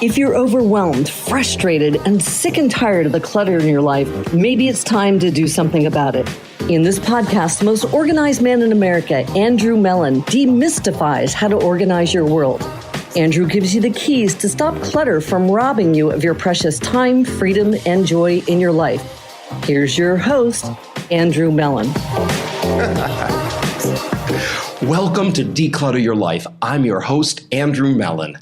If you're overwhelmed, frustrated, and sick and tired of the clutter in your life, maybe it's time to do something about it. In this podcast, the most organized man in America, Andrew Mellen, demystifies how to organize your world. Andrew gives you the keys to stop clutter from robbing you of your precious time, freedom, and joy in your life. Here's your host, Andrew Mellen. Welcome to Declutter Your Life. I'm your host, Andrew Mellen.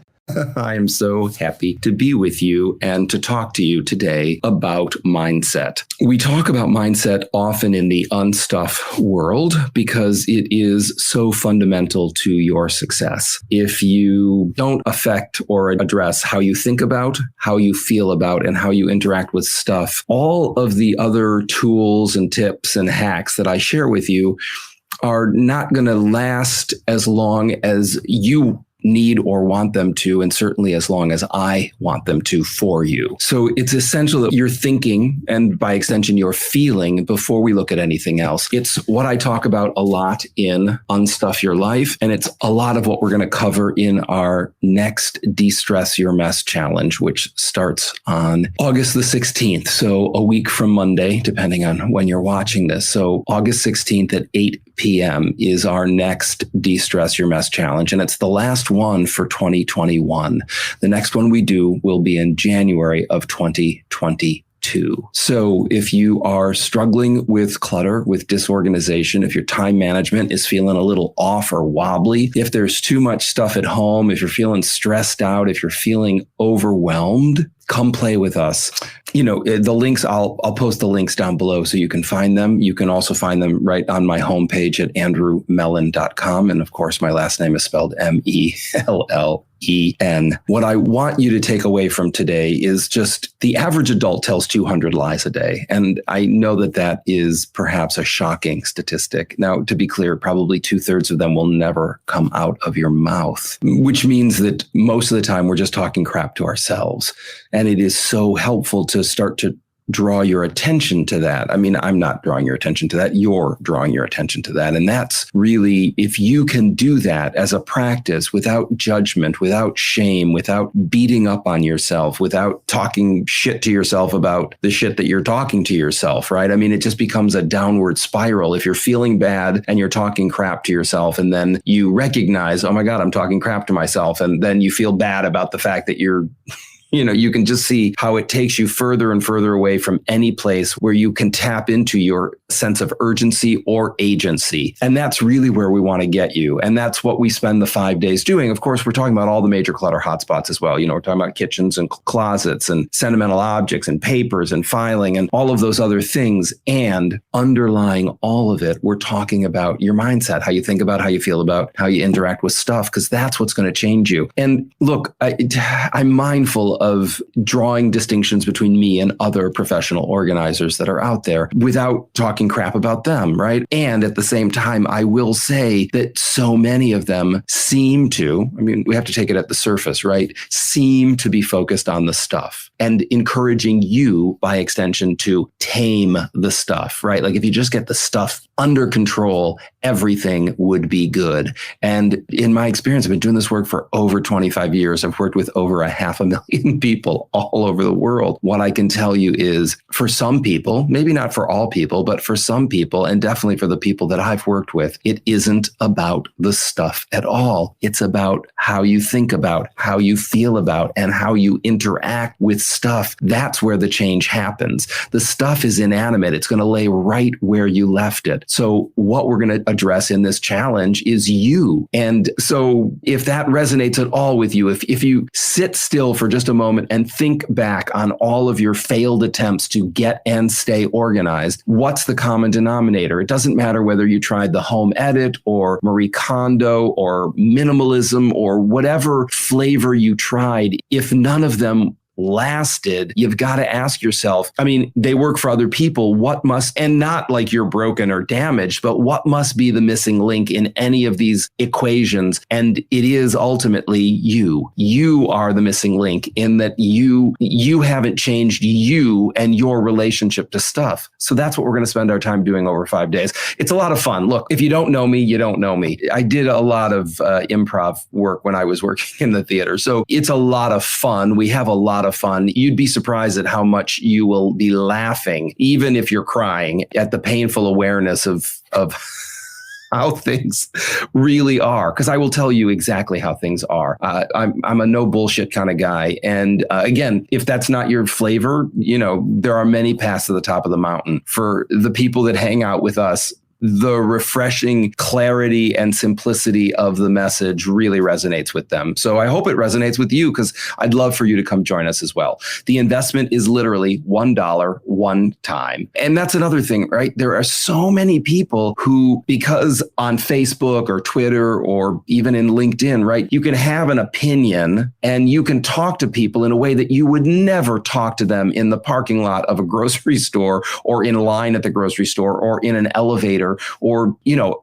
I am so happy to be with you and to talk to you today about mindset. We talk about mindset often in the unstuff world because it is so fundamental to your success. If you don't affect or address how you think about, how you feel about, and how you interact with stuff, all of the other tools and tips and hacks that I share with you are not going to last as long as you need or want them to, and certainly as long as I want them to for you. So it's essential that you're thinking, and by extension, you're feeling before we look at anything else. It's what I talk about a lot in Unstuff Your Life, and it's a lot of what we're going to cover in our next De-Stress Your Mess challenge, which starts on August the 16th. So a week from Monday, depending on when you're watching this. So August 16th at 8 p.m. is our next De-Stress Your Mess challenge, and it's the last one for 2021. The next one we do will be in January of 2022. So if you are struggling with clutter, with disorganization, if your time management is feeling a little off or wobbly, if there's too much stuff at home, if you're feeling stressed out, if you're feeling overwhelmed, come play with us. You know, the links, I'll post the links down below so you can find them. You can also find them right on my homepage at andrewmellen.com. And of course, my last name is spelled Mellen. What I want you to take away from today is just the average adult tells 200 lies a day. And I know that that is perhaps a shocking statistic. Now, to be clear, probably 2/3 of them will never come out of your mouth, which means that most of the time we're just talking crap to ourselves. And it is so helpful to start to draw your attention to that. I mean, I'm not drawing your attention to that. You're drawing your attention to that. And that's really, if you can do that as a practice without judgment, without shame, without beating up on yourself, without talking shit to yourself about the shit that you're talking to yourself, right? I mean, it just becomes a downward spiral. If you're feeling bad and you're talking crap to yourself, and then you recognize, oh my God, I'm talking crap to myself. And then you feel bad about the fact that you're you can just see how it takes you further and further away from any place where you can tap into your sense of urgency or agency. And that's really where we want to get you. And that's what we spend the 5 days doing. Of course, we're talking about all the major clutter hotspots as well. We're talking about kitchens and closets and sentimental objects and papers and filing and all of those other things. And underlying all of it, we're talking about your mindset, how you think about, how you feel about, how you interact with stuff, because that's what's going to change you. And look, I'm mindful of drawing distinctions between me and other professional organizers that are out there without talking crap about them, right? And at the same time, I will say that so many of them seem to, we have to take it at the surface, right? Seem to be focused on the stuff and encouraging you, by extension, to tame the stuff, right? Like if you just get the stuff under control, everything would be good. And in my experience, I've been doing this work for over 25 years. I've worked with over 500,000 people all over the world. What I can tell you is, for some people, maybe not for all people, but for some people, and definitely for the people that I've worked with, it isn't about the stuff at all. It's about how you think about, how you feel about, and how you interact with stuff. That's where the change happens. The stuff is inanimate. It's going to lay right where you left it. So what we're going to address in this challenge is you. And so if that resonates at all with you, if you sit still for just a moment and think back on all of your failed attempts to get and stay organized, what's the common denominator? It doesn't matter whether you tried the home edit or Marie Kondo or minimalism or whatever flavor you tried. If none of them lasted, you've got to ask yourself, I mean, they work for other people. What must, and not like you're broken or damaged, but what must be the missing link in any of these equations? And it is ultimately you. You are the missing link in that you haven't changed you and your relationship to stuff. So that's what we're going to spend our time doing over 5 days. It's a lot of fun. Look, if you don't know me, you don't know me. I did a lot of improv work when I was working in the theater. So it's a lot of fun. We have a lot of fun. You'd be surprised at how much you will be laughing, even if you're crying, at the painful awareness of how things really are. Because I will tell you exactly how things are. I'm a no bullshit kind of guy. And again, if that's not your flavor, there are many paths to the top of the mountain. For the people that hang out with us, the refreshing clarity and simplicity of the message really resonates with them. So I hope it resonates with you, because I'd love for you to come join us as well. The investment is literally $1 one time. And that's another thing, right? There are so many people who, because on Facebook or Twitter or even in LinkedIn, right, you can have an opinion and you can talk to people in a way that you would never talk to them in the parking lot of a grocery store or in line at the grocery store or in an elevator or,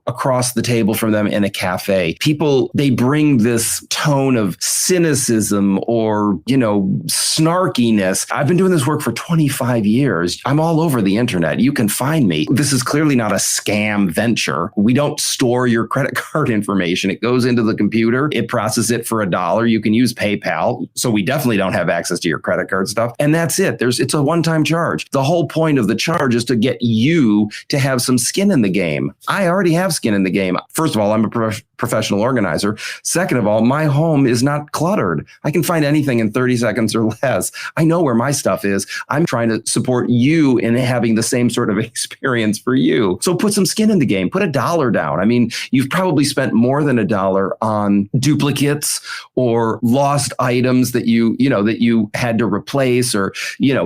across the table from them in a cafe. People, they bring this tone of cynicism or, snarkiness. I've been doing this work for 25 years. I'm all over the internet. You can find me. This is clearly not a scam venture. We don't store your credit card information. It goes into the computer. It processes it for $1. You can use PayPal. So we definitely don't have access to your credit card stuff. And that's it. It's a one-time charge. The whole point of the charge is to get you to have some skin in the game. I already have skin in the game. First of all, I'm a professional organizer. Second of all, my home is not cluttered. I can find anything in 30 seconds or less. I know where my stuff is. I'm trying to support you in having the same sort of experience for you. So put some skin in the game. Put $1 down. I mean, you've probably spent more than $1 on duplicates or lost items that you had to replace, or,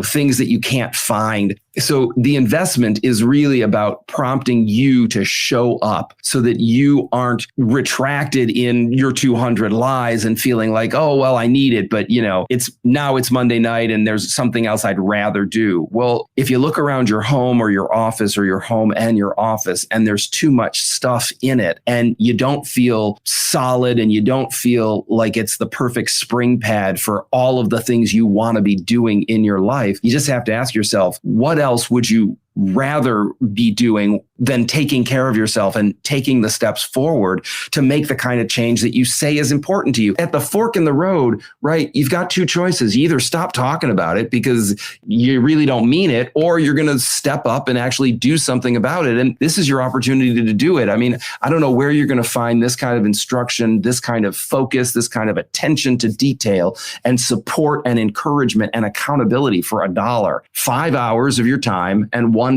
things that you can't find. So the investment is really about prompting you to show up so that you aren't retracted in your 200 lies and feeling like, oh, well, I need it, but it's Monday night and there's something else I'd rather do. Well, if you look around your home or your office or your home and your office and there's too much stuff in it and you don't feel solid and you don't feel like it's the perfect spring pad for all of the things you want to be doing in your life, you just have to ask yourself, what else would you rather be doing than taking care of yourself and taking the steps forward to make the kind of change that you say is important to you? At the fork in the road, right, you've got two choices. You either stop talking about it because you really don't mean it, or you're going to step up and actually do something about it. And this is your opportunity to do it. I mean, I don't know where you're going to find this kind of instruction, this kind of focus, this kind of attention to detail and support and encouragement and accountability for $1. 5 hours of your time and $1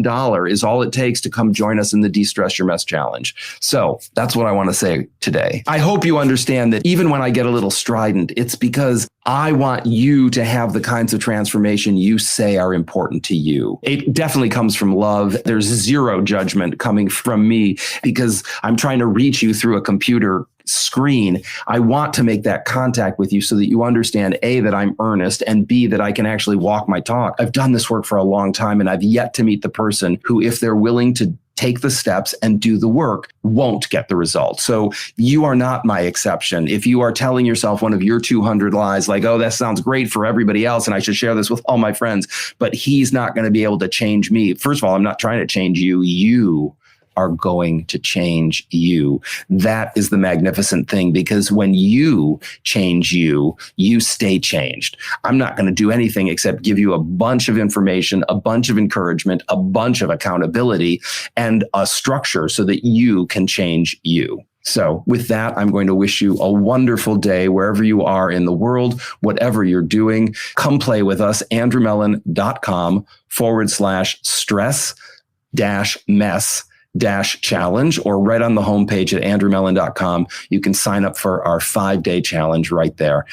is all it takes to come join us in the De-Stress Your Mess Challenge. So that's what I want to say today. I hope you understand that even when I get a little strident, it's because I want you to have the kinds of transformation you say are important to you. It definitely comes from love. There's zero judgment coming from me because I'm trying to reach you through a computer screen. I want to make that contact with you so that you understand, A, that I'm earnest, and B, that I can actually walk my talk. I've done this work for a long time, and I've yet to meet the person who, if they're willing to take the steps and do the work, won't get the results. So you are not my exception. If you are telling yourself one of your 200 lies, like, oh, that sounds great for everybody else, and I should share this with all my friends, but he's not going to be able to change me. First of all, I'm not trying to change you. You are going to change you. That is the magnificent thing, because when you change you, you stay changed. I'm not going to do anything except give you a bunch of information, a bunch of encouragement, a bunch of accountability, and a structure so that you can change you. So with that, I'm going to wish you a wonderful day wherever you are in the world, whatever you're doing. Come play with us, andrewmellen.com/stress-mess-challenge, or right on the homepage at andrewmellen.com. You can sign up for our 5-day challenge right there.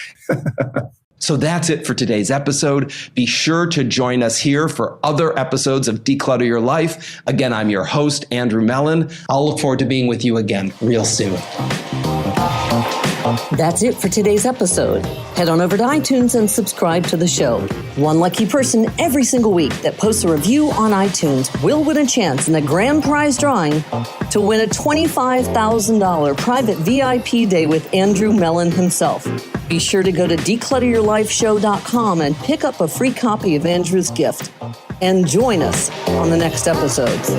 So that's it for today's episode. Be sure to join us here for other episodes of Declutter Your Life. Again, I'm your host, Andrew Mellen. I'll look forward to being with you again real soon. That's it for today's episode. Head on over to iTunes and subscribe to the show. One lucky person every single week that posts a review on iTunes will win a chance in the grand prize drawing to win a $25,000 private VIP day with Andrew Mellen himself. Be sure to go to declutteryourlifeshow.com and pick up a free copy of Andrew's gift. And join us on the next episodes.